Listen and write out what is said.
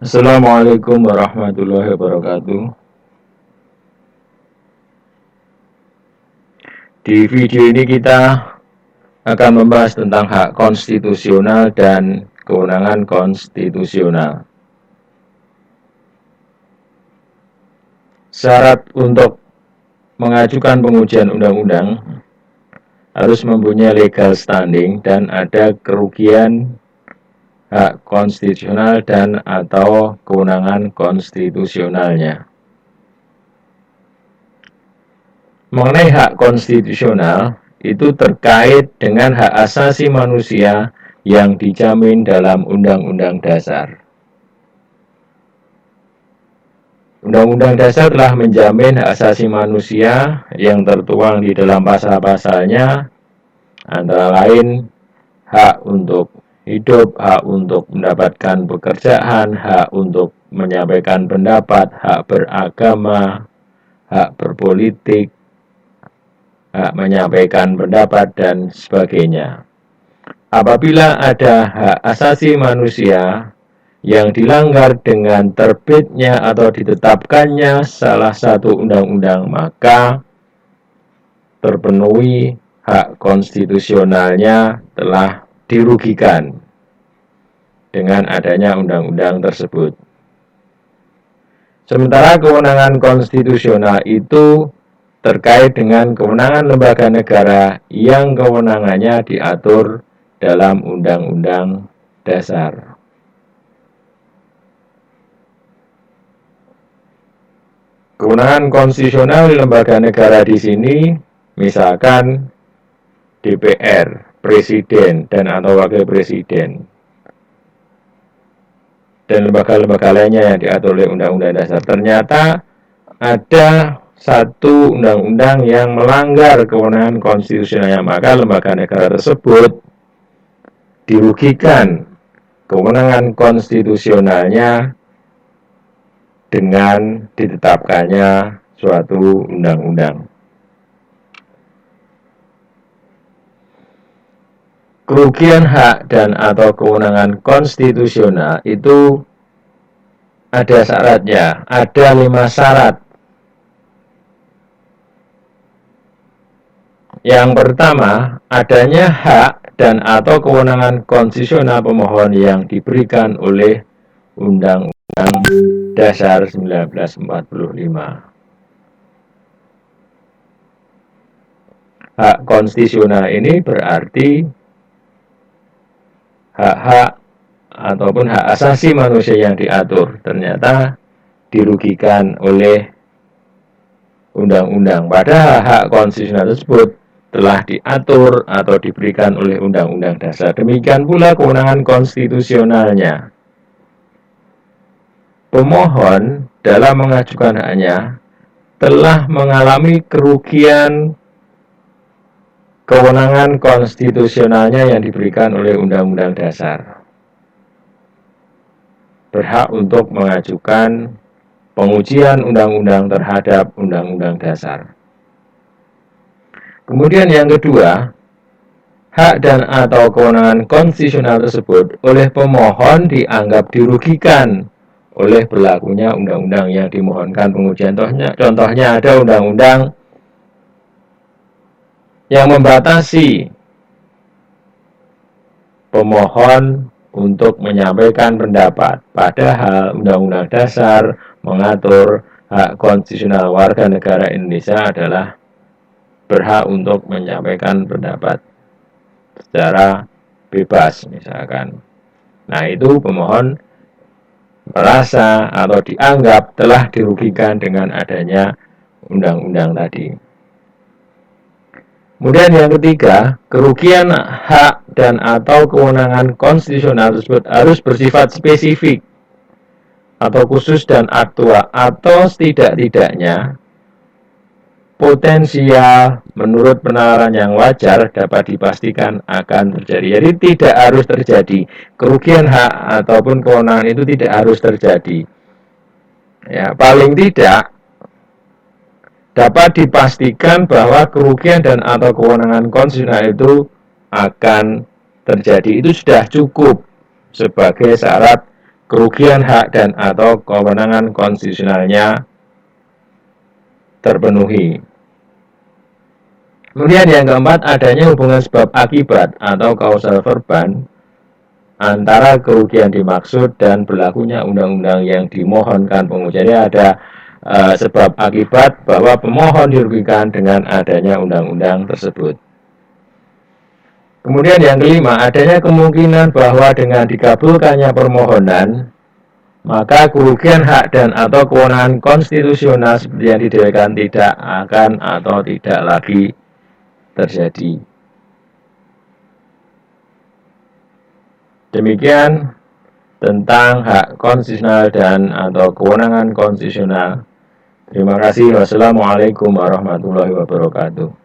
Assalamualaikum warahmatullahi wabarakatuh. Di video ini kita akan membahas tentang hak konstitusional dan kewenangan konstitusional. Syarat untuk mengajukan pengujian undang-undang harus mempunyai legal standing dan ada kerugian hak konstitusional dan atau kewenangan konstitusionalnya. Mengenai hak konstitusional, itu terkait dengan hak asasi manusia yang dijamin dalam Undang-Undang Dasar. Undang-Undang Dasar telah menjamin hak asasi manusia yang tertuang di dalam pasal-pasalnya, antara lain hak untuk hidup, hak untuk mendapatkan pekerjaan, hak untuk menyampaikan pendapat, hak beragama, hak berpolitik, hak menyampaikan pendapat, dan sebagainya. Apabila ada hak asasi manusia yang dilanggar dengan terbitnya atau ditetapkannya salah satu undang-undang, maka terpenuhi hak konstitusionalnya telah dirugikan dengan adanya undang-undang tersebut. Sementara kewenangan konstitusional itu terkait dengan kewenangan lembaga negara yang kewenangannya diatur dalam Undang-Undang Dasar. Kewenangan konstitusional lembaga negara di sini, misalkan DPR, Presiden, dan atau Wakil Presiden, dan lembaga-lembaga lainnya yang diatur oleh Undang-Undang Dasar. Ternyata ada satu undang-undang yang melanggar kewenangan konstitusionalnya, maka lembaga negara tersebut dirugikan kewenangan konstitusionalnya dengan ditetapkannya suatu undang-undang. Kerugian hak dan atau kewenangan konstitusional itu ada syaratnya, ada 5 syarat. Yang pertama, adanya hak dan atau kewenangan konstitusional pemohon yang diberikan oleh Undang-Undang Dasar 1945. Hak konstitusional ini berarti hak-hak ataupun hak asasi manusia yang diatur ternyata dirugikan oleh undang-undang. Padahal hak konstitusional tersebut telah diatur atau diberikan oleh Undang-Undang Dasar. Demikian pula kewenangan konstitusionalnya. Pemohon dalam mengajukan haknya telah mengalami kerugian kewenangan konstitusionalnya yang diberikan oleh Undang-Undang Dasar. Berhak untuk mengajukan pengujian undang-undang terhadap Undang-Undang Dasar. Kemudian yang kedua, hak dan atau kewenangan konstitusional tersebut oleh pemohon dianggap dirugikan oleh berlakunya undang-undang yang dimohonkan pengujian. Contohnya ada undang-undang yang membatasi pemohon untuk menyampaikan pendapat, padahal Undang-Undang Dasar mengatur hak konstitusional warga negara Indonesia adalah berhak untuk menyampaikan pendapat secara bebas misalkan. Nah, itu pemohon merasa atau dianggap telah dirugikan dengan adanya undang-undang tadi. Kemudian yang ketiga, kerugian hak dan atau kewenangan konstitusional tersebut harus bersifat spesifik atau khusus dan aktual, atau setidak-tidaknya potensial menurut penalaran yang wajar dapat dipastikan akan terjadi. Jadi tidak harus terjadi kerugian hak ataupun kewenangan, itu tidak harus terjadi. Ya, paling tidak dapat dipastikan bahwa kerugian dan atau kewenangan konstitusional itu akan terjadi. Itu sudah cukup sebagai syarat kerugian hak dan atau kewenangan konstitusionalnya terpenuhi. Kemudian yang keempat, adanya hubungan sebab akibat atau causal verban antara kerugian dimaksud dan berlakunya undang-undang yang dimohonkan penguji. Jadi ada sebab akibat bahwa pemohon dirugikan dengan adanya undang-undang tersebut. Kemudian yang kelima, adanya kemungkinan bahwa dengan dikabulkannya permohonan, maka kerugian hak dan atau kewenangan konstitusional seperti yang didalilkan tidak akan atau tidak lagi terjadi. Demikian tentang hak konstitusional dan atau kewenangan konstitusional. Terima kasih. Wassalamualaikum warahmatullahi wabarakatuh.